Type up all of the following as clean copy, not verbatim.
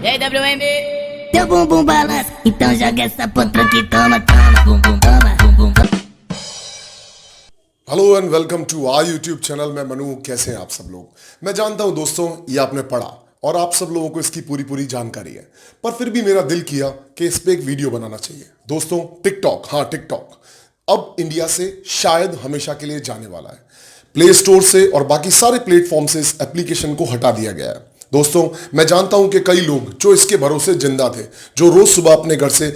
Ei, WMB! Teu bumbum balança, então joga essa potranca que toma, toma, bumbum, toma, bumbum, toma. Hello and welcome to our YouTube channel. मैं मनु, कैसे हैं आप सब लोग। मैं जानता हूं दोस्तों ये आपने पढ़ा और आप सब लोगों को इसकी पूरी जानकारी है, पर फिर भी मेरा दिल किया कि इस पे एक वीडियो बनाना चाहिए। दोस्तों टिकटॉक, हाँ टिकटॉक अब इंडिया से शायद हमेशा के लिए जाने वाला है। प्ले स्टोर से और बाकी सारे प्लेटफॉर्म से इस एप्लीकेशन को हटा दिया गया है। दोस्तों मैं जानता हूं कि कई लोग जो इसके भरोसे जिंदा थे, जो रोज सुबह अपने घर से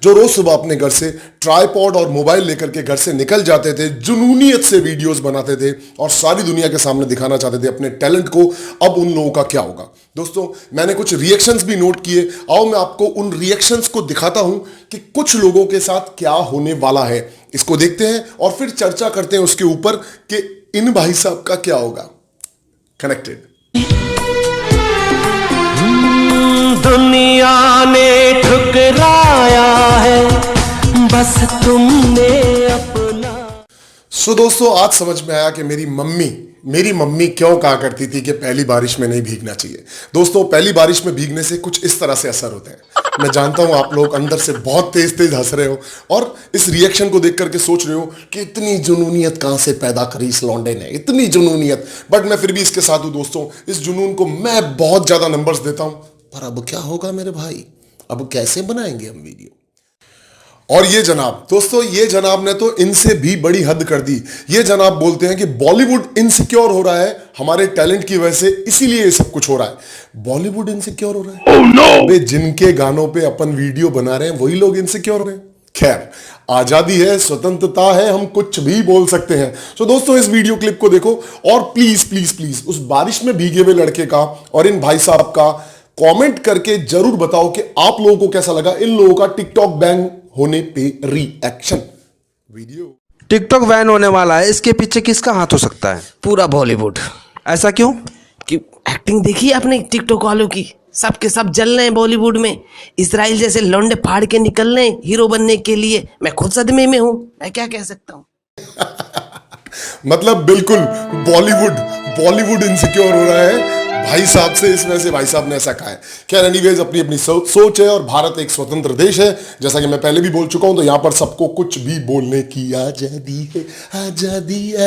जो रोज सुबह अपने घर से ट्राइपॉड और मोबाइल लेकर के घर से निकल जाते थे, जुनूनियत से वीडियोस बनाते थे और सारी दुनिया के सामने दिखाना चाहते थे अपने टैलेंट को, अब उन लोगों का क्या होगा। दोस्तों मैंने कुछ रिएक्शंस भी नोट किए, आओ मैं आपको उन रिएक्शंस को दिखाता हूं कि कुछ लोगों के साथ क्या होने वाला है। इसको देखते हैं और फिर चर्चा करते हैं उसके ऊपर कि इन भाई साहब का क्या होगा। कनेक्टेड। दुनिया ने ठुकराया है, बस तुमने अपना। सो दोस्तों आज समझ में आया कि मेरी मम्मी क्यों कहा करती थी कि पहली बारिश में नहीं भीगना चाहिए। दोस्तों पहली बारिश में भीगने से कुछ इस तरह से असर होते हैं। मैं जानता हूं आप लोग अंदर से बहुत तेज हंस रहे हो और इस रिएक्शन को देख करके सोच रहे हो कि इतनी जुनूनियत कहां से पैदा करी इस लौंडे ने, इतनी जुनूनियत। बट मैं फिर भी इसके साथ हूं दोस्तों। इस जुनून को मैं बहुत ज्यादा नंबर्स देता हूं, पर अब क्या होगा मेरे भाई, अब कैसे बनाएंगे हम वीडियो। और ये जनाब, दोस्तों ये जनाब ने तो इनसे भी बड़ी हद कर दी। ये जनाब बोलते हैं कि बॉलीवुड इनसिक्योर हो रहा है हमारे टैलेंट की वजह से, इसीलिए ये सब कुछ हो रहा है। बॉलीवुड इनसिक्योर हो रहा है? oh, no! वे जिनके गानों पे अपन वीडियो बना रहे हैं वही लोग इनसिक्योर हो रहे हैं। खैर आजादी है, स्वतंत्रता है, हम कुछ भी बोल सकते हैं। तो दोस्तों इस वीडियो क्लिप को देखो और प्लीज उस बारिश में भीगे हुए लड़के का और इन भाई साहब का कमेंट करके जरूर बताओ कि आप लोगों को कैसा लगा इन लोगों का टिकटॉक बैन होने पे रिएक्शन वीडियो। टिकटॉक बैन होने वाला है, इसके पीछे किसका हाथ हो सकता है? पूरा बॉलीवुड। ऐसा क्यों? कि एक्टिंग देखी आपने टिकटॉक वालों की, सब के सब जल रहे हैं बॉलीवुड में। इसराइल जैसे लौंडे फाड़ के निकल रहे हैं हीरो बनने के लिए। मैं खुद सदमे में हूं, मैं क्या कह सकता हूं। मतलब बिल्कुल बॉलीवुड इनसिक्योर हो रहा है भाई साहब से, इस वजह से भाई साहब ने ऐसा कहा है। खैर एनीवेज अपनी सोच है और भारत एक स्वतंत्र देश है, जैसा कि मैं पहले भी बोल चुका हूं। तो यहां पर सबको कुछ भी बोलने की आजादी है,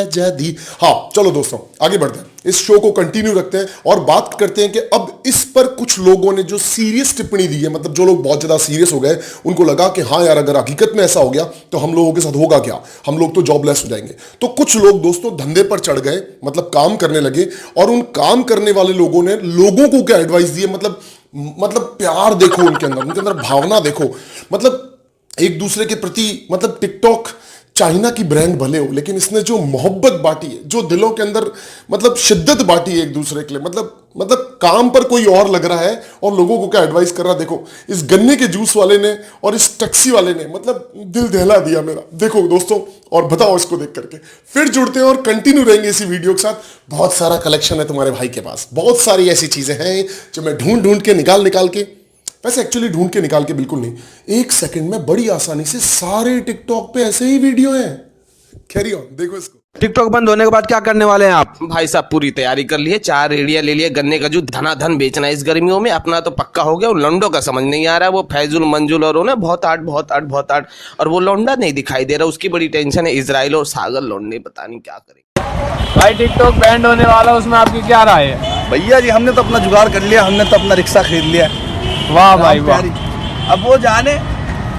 आजादी। हाँ चलो दोस्तों आगे बढ़ते हैं, इस शो को कंटिन्यू रखते हैं और बात करते हैं कि अब इस पर कुछ लोगों ने जो सीरियस टिप्पणी दी है, मतलब जो लोग बहुत ज्यादा सीरियस हो गए, उनको लगा कि हाँ यार अगर हकीकत में ऐसा हो गया तो हम लोगों के साथ होगा क्या, हम लोग तो जॉबलेस हो जाएंगे। तो कुछ लोग दोस्तों धंधे पर चढ़ गए, मतलब काम करने लगे और उन काम करने वाले लोगों ने लोगों को क्या एडवाइस दी है, मतलब प्यार देखो उनके अंदर भावना देखो, मतलब एक दूसरे के प्रति, मतलब टिकटॉक चाइना की ब्रांड भले हो लेकिन इसने जो मोहब्बत बांटी है, जो दिलों के अंदर मतलब शिद्दत बांटी है एक दूसरे के लिए, मतलब काम पर कोई और लग रहा है और लोगों को क्या एडवाइस कर रहा है। देखो इस गन्ने के जूस वाले ने और इस टैक्सी वाले ने मतलब दिल दहला दिया मेरा। देखो दोस्तों और बताओ इसको देख करके। फिर जुड़ते हैं और कंटिन्यू रहेंगे इसी वीडियो के साथ। बहुत सारा कलेक्शन है तुम्हारे भाई के पास, बहुत सारी ऐसी चीजें हैं जो मैं ढूंढ के निकाल के, वैसे एक्चुअली ढूंढ के निकाल के बिल्कुल नहीं, एक सेकंड में बड़ी आसानी से सारे टिकटॉक पे ऐसे ही वीडियो हैं। कैरी ऑन, देखो इसको। टिकटॉक बंद होने के बाद क्या करने वाले हैं आप? भाई साहब पूरी तैयारी कर ली है, 4 रेडिया ले लिए, गन्ने का जूस धनाधन बेचना है इस गर्मियों में। अपना तो पक्का हो गया, उन लौंडों का समझ नहीं आ रहा है। वो फैजुल मंजुल और उन्हें बहुत आर्ट और वो लौंडा नहीं दिखाई दे रहा, उसकी बड़ी टेंशन है। इजराइल और सागर लौंडे पता नहीं क्या करेंगे। भाई टिकटॉक बैंड होने वाला, उसमें आपकी क्या राय है? भैया जी हमने तो अपना जुगाड़ कर लिया, हमने तो अपना रिक्शा खरीद लिया। वाह भाई वाह। अब वो जाने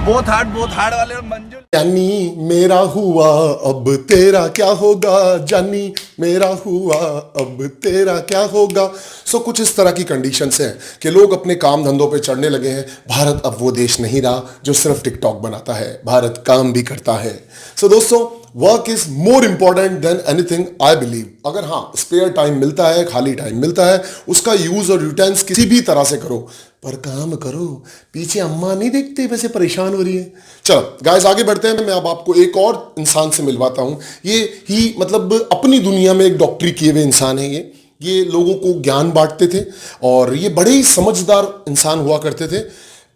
बहुत हार्ड वाले और मंजुल। जानी मेरा हुआ अब तेरा क्या होगा, जानी मेरा हुआ अब तेरा क्या होगा। सो कुछ इस तरह की कंडीशंस हैं कि लोग अपने काम धंधों पे चढ़ने लगे हैं। भारत अब वो देश नहीं रहा जो सिर्फ टिकटॉक बनाता है, भारत काम भी करता है। सो दोस्तों work is more important than anything I believe. अगर हाँ स्पेयर टाइम मिलता है, खाली टाइम मिलता है, उसका यूज और यूटेंस किसी भी तरह से करो, पर काम करो। पीछे अम्मा नहीं देखते वैसे परेशान हो रही है। चलो गाइस आगे बढ़ते हैं। मैं अब आपको एक और इंसान से मिलवाता हूं। ये ही मतलब अपनी दुनिया में एक डॉक्टरी किए हुए इंसान है। ये लोगों को ज्ञान बांटते थे और ये बड़े ही समझदार इंसान हुआ करते थे।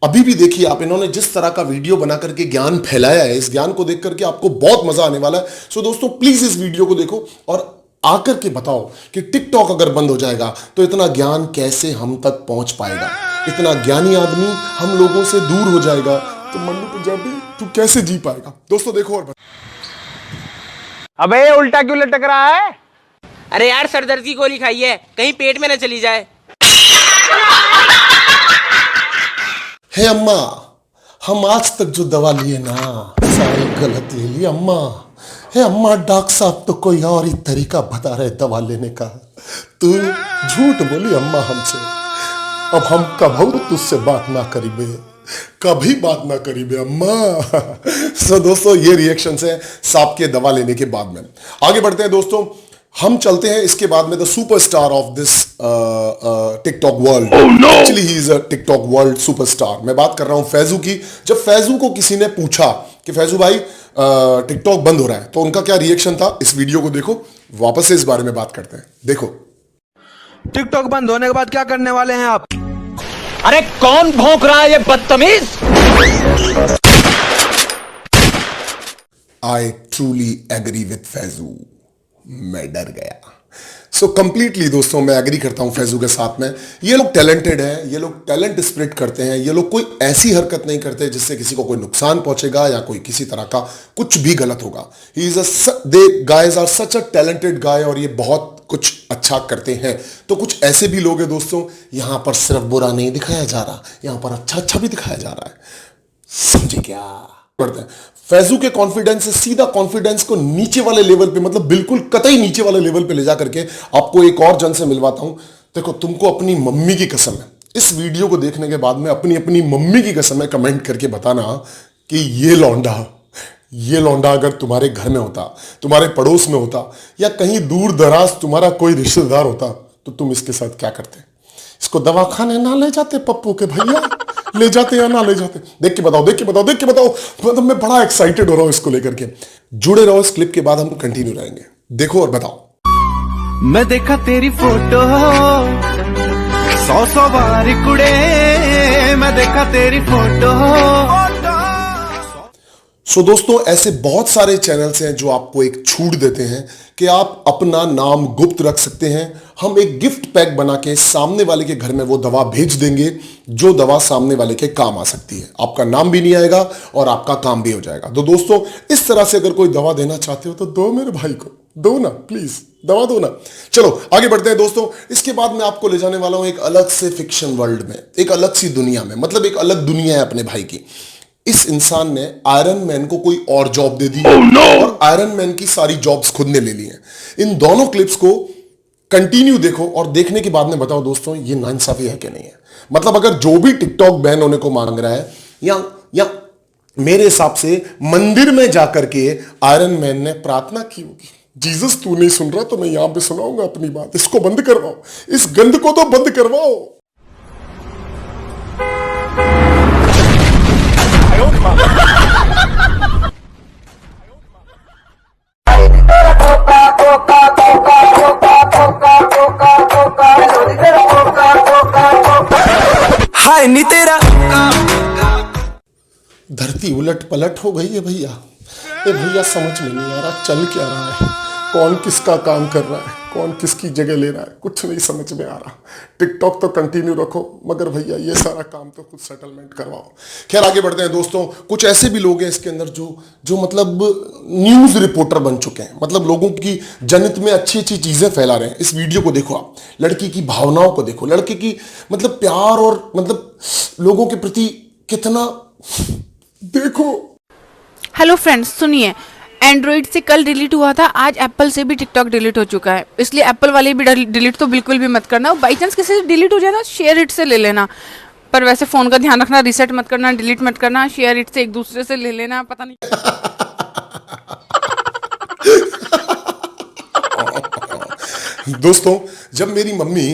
अभी भी देखिए आप, इन्होंने जिस तरह का वीडियो बना करके ज्ञान फैलाया है, इस ज्ञान को देख करके आपको बहुत मजा आने वाला है। सो दोस्तों प्लीज इस वीडियो को देखो और आकर के बताओ कि टिकटॉक अगर बंद हो जाएगा तो इतना ज्ञान कैसे हम तक पहुंच पाएगा। इतना ज्ञानी आदमी हम लोगों से दूर हो जाएगा तो मन्नू पंजाबी तू कैसे जी पाएगा। दोस्तों देखो और अबे उल्टा क्यों लटक रहा है? अरे यार सरदर्द की गोली खाई है, कहीं पेट में न चली जाए। हे अम्मा, हम आज तक जो दवा लिए ना सारी गलत ले ली अम्मा। हे अम्मा, डॉक्टर साहब तो कोई और ही तरीका बता रहे दवा लेने का, तू झूठ बोली अम्मा हमसे। अब हम कभी तुझसे बात ना करीबे, कभी बात ना करीबे अम्मा। सो दोस्तों ये रिएक्शन है सांप के दवा लेने के बाद में। आगे बढ़ते हैं दोस्तों, हम चलते हैं इसके बाद में the superstar of this TikTok world. Actually he is a TikTok world superstar. मैं बात कर रहा हूं फैजू की। जब फैजू को किसी ने पूछा कि फैजू भाई टिकटॉक बंद हो रहा है तो उनका क्या रिएक्शन था, इस वीडियो को देखो, वापस से इस बारे में बात करते हैं। देखो टिकटॉक बंद होने के बाद क्या करने वाले हैं आप? अरे कौन भौंक रहा है ये बदतमीज? I truly agree with Faizu. मैं डर गया। सो कंप्लीटली दोस्तों मैं एग्री करता हूं फैजू के साथ में। ये लोग टैलेंटेड हैं, ये लोग टैलेंट स्प्रेड करते हैं, ये लोग कोई ऐसी हरकत नहीं करते जिससे किसी को कोई नुकसान पहुंचेगा या कोई किसी तरह का कुछ भी गलत होगा। He is they guys are such a talented guy और ये बहुत कुछ अच्छा करते हैं। तो कुछ ऐसे भी लोग हैं दोस्तों, यहां पर सिर्फ बुरा नहीं दिखाया जा रहा, यहां पर अच्छा अच्छा भी दिखाया जा रहा है। समझे क्या? बढ़ते हैं। फैजू के कॉन्फिडेंस से सीधा कॉन्फिडेंस को नीचे वाले लेवल पे, मतलब बिल्कुल कतई नीचे वाले लेवल पे ले जा करके आपको एक और जन से मिलवाता हूं। देखो तुमको अपनी मम्मी की कसम है, इस वीडियो को देखने के बाद में अपनी अपनी मम्मी की कसम है कमेंट करके बताना कि ये लौंडा अगर तुम्हारे घर में होता, तुम्हारे पड़ोस में होता या कहीं दूर दराज तुम्हारा कोई रिश्तेदार होता तो तुम इसके साथ क्या करते? इसको दवाखाने ना ले जाते पप्पू के भैया? ले जाते या ना ले जाते? देख के बताओ, देख के बताओ, देख के बताओ। मतलब मैं बड़ा एक्साइटेड हो रहा हूं इसको लेकर के। जुड़े रहो, इस क्लिप के बाद हम कंटिन्यू रहेंगे। देखो और बताओ। मैं देखा तेरी फोटो 100 बार कुड़े, मैं देखा तेरी फोटो। सो दोस्तों ऐसे बहुत सारे चैनल्स हैं जो आपको एक छूट देते हैं कि आप अपना नाम गुप्त रख सकते हैं। हम एक गिफ्ट पैक बना के सामने वाले के घर में वो दवा भेज देंगे जो दवा सामने वाले के काम आ सकती है। आपका नाम भी नहीं आएगा और आपका काम भी हो जाएगा। तो दोस्तों इस तरह से अगर कोई दवा देना चाहते हो तो दो मेरे भाई को, दो ना प्लीज, दवा दो ना। चलो आगे बढ़ते हैं दोस्तों। इसके बाद मैं आपको ले जाने वाला हूं एक अलग से फिक्शन वर्ल्ड में, एक अलग सी दुनिया में, मतलब एक अलग दुनिया है अपने भाई की। इस इंसान ने आयरन मैन को कोई और जॉब दे दी और आयरन मैन की सारी जॉब्स खुद ने ले ली हैं। इन दोनों क्लिप्स को कंटिन्यू देखो और देखने के बाद में बताओ दोस्तों ये नाइंसाफी है कि नहीं है। मतलब अगर जो भी टिकटॉक बैन होने को मांग रहा है या मेरे हिसाब से मंदिर में जाकर के आयरन मैन ने प्रार्थना की होगी, जीसस तू नहीं सुन रहा तो मैं यहां पे सुनाऊंगा अपनी बात, इसको बंद करवाओ, इस गंद को तो बंद करवाओ। हाय नी तेरा धरती उलट पलट हो गई है भैया। ये भैया समझ में नहीं आ रहा चल क्या रहा है, कौन किसका काम कर रहा है, कौन किसकी जगह ले रहा है, कुछ नहीं समझ में आ रहा। टिकटॉक तो कंटिन्यू रखो मगर भैया ये सारा काम तो खुद सेटलमेंट करवाओ। खैर आगे बढ़ते हैं दोस्तों। कुछ ऐसे भी लोग हैं इसके अंदर जो मतलब न्यूज रिपोर्टर बन चुके हैं, मतलब लोगों की जनहित में अच्छी अच्छी चीजें फैला रहे हैं। इस वीडियो को देखो आप, लड़की की भावनाओं को देखो, लड़के की मतलब प्यार और मतलब लोगों के प्रति कितना देखो। हेलो फ्रेंड्स, सुनिए, एंड्रॉइड से कल डिलीट हुआ था, आज एप्पल से भी टिकटॉक डिलीट हो चुका है, इसलिए एप्पल वाले भी डिलीट तो बिल्कुल भी मत करना। बाई चांस किसी से डिलीट हो जाए ना, शेयर इट से ले लेना, पर वैसे फ़ोन का ध्यान रखना, रीसेट मत करना, डिलीट मत करना, शेयर इट से एक दूसरे से ले लेना। पता नहीं दोस्तों जब मेरी मम्मी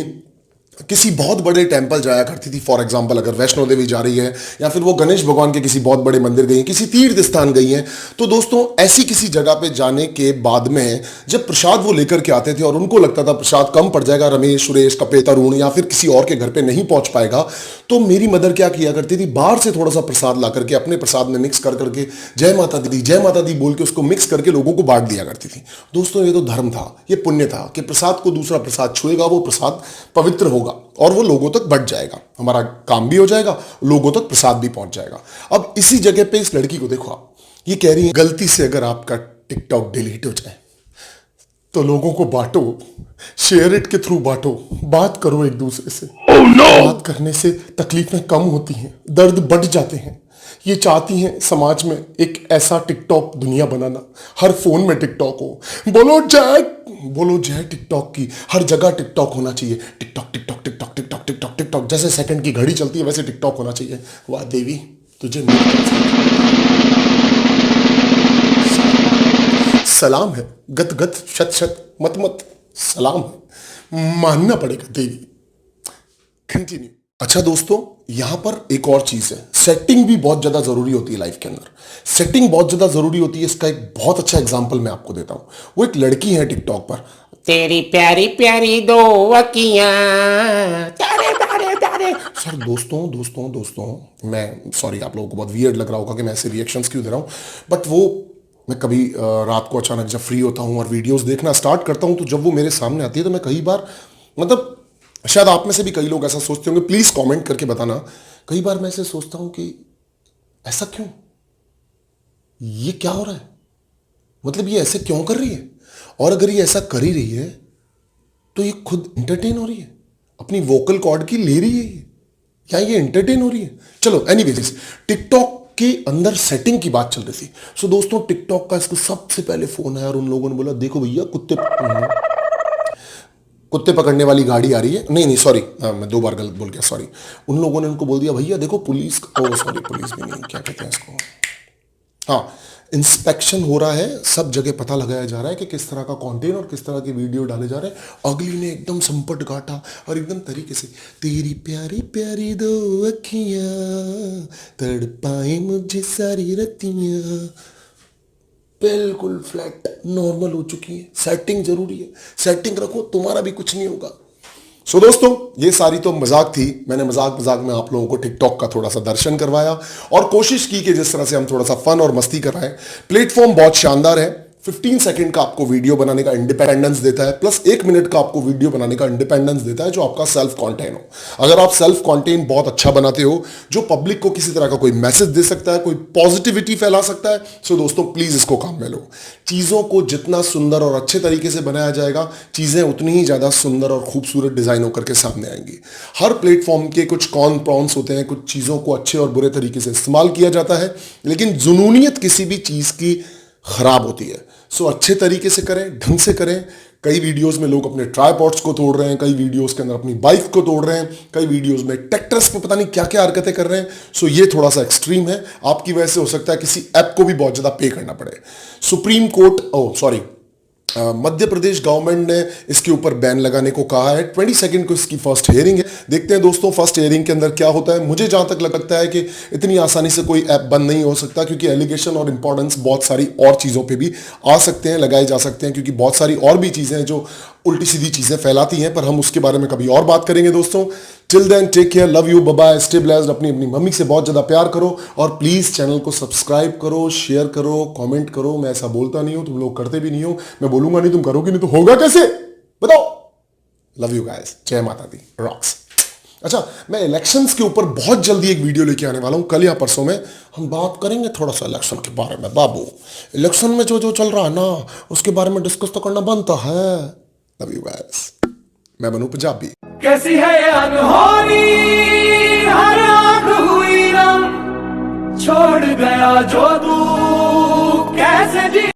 किसी बहुत बड़े टेंपल जाया करती थी। फॉर एग्जांपल अगर वैष्णो देवी जा रही है या फिर वो गणेश भगवान के किसी बहुत बड़े मंदिर गई हैं, किसी तीर्थ स्थान गई हैं, तो दोस्तों ऐसी किसी जगह पे जाने के बाद में जब प्रसाद वो लेकर के आते थे और उनको लगता था प्रसाद कम पड़ जाएगा, रमेश सुरेश कपे तरुण या फिर किसी और के घर पे नहीं पहुंच पाएगा, तो मेरी मदर क्या किया करती थी, बाहर से थोड़ा सा प्रसाद ला करके अपने प्रसाद में मिक्स कर करके जय माता दी बोल के उसको मिक्स करके लोगों को बांट दिया करती थी। दोस्तों ये तो धर्म था, ये पुण्य था कि प्रसाद को दूसरा प्रसाद छुएगा, वो प्रसाद पवित्र होगा और वो लोगों तक बढ़ जाएगा, हमारा काम भी हो जाएगा, लोगों तक प्रसाद भी पहुंच जाएगा। अब इसी जगह पे इस लड़की को देखो, आप ये कह रही है गलती से अगर आपका टिकटॉक डिलीट हो जाए तो लोगों को बांटो, शेयर इट के थ्रू बांटो, बात करो एक दूसरे से। बात करने से तकलीफें कम होती हैं, दर्द बढ़ जाते हैं। ये चाहती हैं समाज में एक ऐसा टिकटॉक दुनिया बनाना, हर फोन में टिकटॉक हो। बोलो जय टिकटॉक की, हर जगह टिकटॉक होना चाहिए। TikTok TikTok TikTok TikTok TikTok TikTok, जैसे सेकंड की घड़ी चलती है वैसे टिकटॉक होना चाहिए। वाह देवी तुझे सलाम है, गत गत शत शत मत मत सलाम है, मानना पड़ेगा देवी। कंटिन्यू। अच्छा दोस्तों, यहां पर एक और चीज है, सेटिंग भी बहुत ज्यादा जरूरी होती है लाइफ के अंदर। सेटिंग बहुत ज्यादा जरूरी होती है। इसका एक बहुत अच्छा एग्जांपल मैं आपको देता हूं। वो एक लड़की है टिकटॉक पर, तेरी प्यारी प्यारी दो अखियां तारे तारे तारे। सर दोस्तों मैं सॉरी, आप लोगों को बहुत वियर्ड लग रहा होगा कि मैं ऐसे रिएक्शंस क्यों दे रहा हूं, बट वो मैं कभी रात को अचानक जब फ्री होता हूं और वीडियोस देखना स्टार्ट करता हूं, तो जब वो मेरे सामने आती है तो मैं कई बार, मतलब शायद आप में से भी कई लोग ऐसा सोचते होंगे, प्लीज कमेंट करके बताना। कई बार मैं ऐसे सोचता हूं कि ऐसा क्यों, ये क्या हो रहा है, मतलब ये ऐसे क्यों कर रही है, और अगर ये ऐसा कर ही रही है तो ये खुद एंटरटेन हो रही है, अपनी वोकल कॉर्ड की ले रही है या ये एंटरटेन हो रही है। चलो एनीवेज, टिकटॉक के अंदर सेटिंग की बात चल रही थी। सो दोस्तों, टिकटॉक का इसको सबसे पहले फोन है और उन लोगों ने बोला देखो भैया कुत्ते पकड़ने वाली गाड़ी आ रही है। नहीं सॉरी, मैं 2 बार गलत बोल गया, सॉरी। उन लोगों ने उनको बोल दिया भैया देखो पुलिस भी नहीं, क्या कहते हैं इसको, हाँ, इंस्पेक्शन हो रहा है, सब जगह पता लगाया जा रहा है कि किस तरह का कंटेंट और किस तरह के वीडियो डाले जा रहे हैं। अगली ने एकदम संपट काटा और एकदम तरीके से, तेरी प्यारी प्यारी दो अखियां तड़पाए मुझे सारी रतियां, बिल्कुल फ्लैट नॉर्मल हो चुकी है। सेटिंग जरूरी है, सेटिंग रखो, तुम्हारा भी कुछ नहीं होगा। सो दोस्तों, ये सारी तो मजाक थी। मैंने मजाक में आप लोगों को टिकटॉक का थोड़ा सा दर्शन करवाया और कोशिश की कि जिस तरह से हम थोड़ा सा फन और मस्ती कर रहे हैं। प्लेटफॉर्म बहुत शानदार है, 15 सेकंड का आपको वीडियो बनाने का इंडिपेंडेंस देता है, प्लस 1 मिनट का आपको वीडियो बनाने का इंडिपेंडेंस देता है, जो आपका सेल्फ कंटेंट हो। अगर आप सेल्फ कंटेंट बहुत अच्छा बनाते हो, जो पब्लिक को किसी तरह का कोई मैसेज दे सकता है, कोई पॉजिटिविटी फैला सकता है, सो दोस्तों प्लीज इसको काम में लो। चीजों को जितना सुंदर और अच्छे तरीके से बनाया जाएगा, चीजें उतनी ही ज्यादा सुंदर और खूबसूरत डिजाइन होकर के सामने आएंगी। हर प्लेटफॉर्म के कुछ कॉन प्रॉन्स होते हैं, कुछ चीजों को अच्छे और बुरे तरीके से इस्तेमाल किया जाता है, लेकिन जुनूनियत किसी भी चीज की खराब होती है। सो अच्छे तरीके से करें, ढंग से करें। कई वीडियोस में लोग अपने ट्राइपॉड्स को तोड़ रहे हैं, कई वीडियोस के अंदर अपनी बाइक को तोड़ रहे हैं, कई वीडियोस में ट्रैक्टर्स पे पता नहीं क्या क्या हरकतें कर रहे हैं। सो ये थोड़ा सा एक्सट्रीम है, आपकी वजह से हो सकता है किसी ऐप को भी बहुत ज्यादा पे करना पड़े। Supreme court Madhya Pradesh government ने इसके ऊपर बैन लगाने को कहा है। 22 सेकंड को इसकी फर्स्ट हियरिंग है। देखते हैं दोस्तों फर्स्ट हियरिंग के अंदर क्या होता है। मुझे जहां तक लगता है कि इतनी आसानी से कोई ऐप बंद नहीं हो सकता, क्योंकि एलिगेशन और इंपॉर्टेंस बहुत सारी और चीजों पे भी आ सकते हैं, लगाए जा सकते हैं, क्योंकि बहुत सारी और भी चीजें हैं जो उल्टी सीधी चीजें फैलाती हैं, पर हम उसके बारे में कभी और बात करेंगे दोस्तों। Till then take care, love you, bye bye, stay blessed. अपनी मम्मी से बहुत ज्यादा प्यार करो और प्लीज चैनल को सब्सक्राइब करो, शेयर करो, कमेंट करो। मैं ऐसा बोलता नहीं हूं, तुम लोग करते भी नहीं हो, मैं बोलूंगा नहीं, तुम करोगे नहीं तो होगा कैसे, बताओ। लव यू गाइस, जय माता दी, रॉक्स। अच्छा, मैं इलेक्शंस के ऊपर बहुत जल्दी एक वीडियो लेके आने वाला हूं, कल या परसों में हम बात करेंगे थोड़ा सा इलेक्शन के बारे में। बाबू, इलेक्शन में जो चल रहा है ना, उसके बारे में डिस्कस तो करना बनता है। लव यू गाइस, मैं बनू पंजाबी। कैसी है ये अनहोनी, हर आंख हुई ना, छोड़ गया जो तू कैसे जी।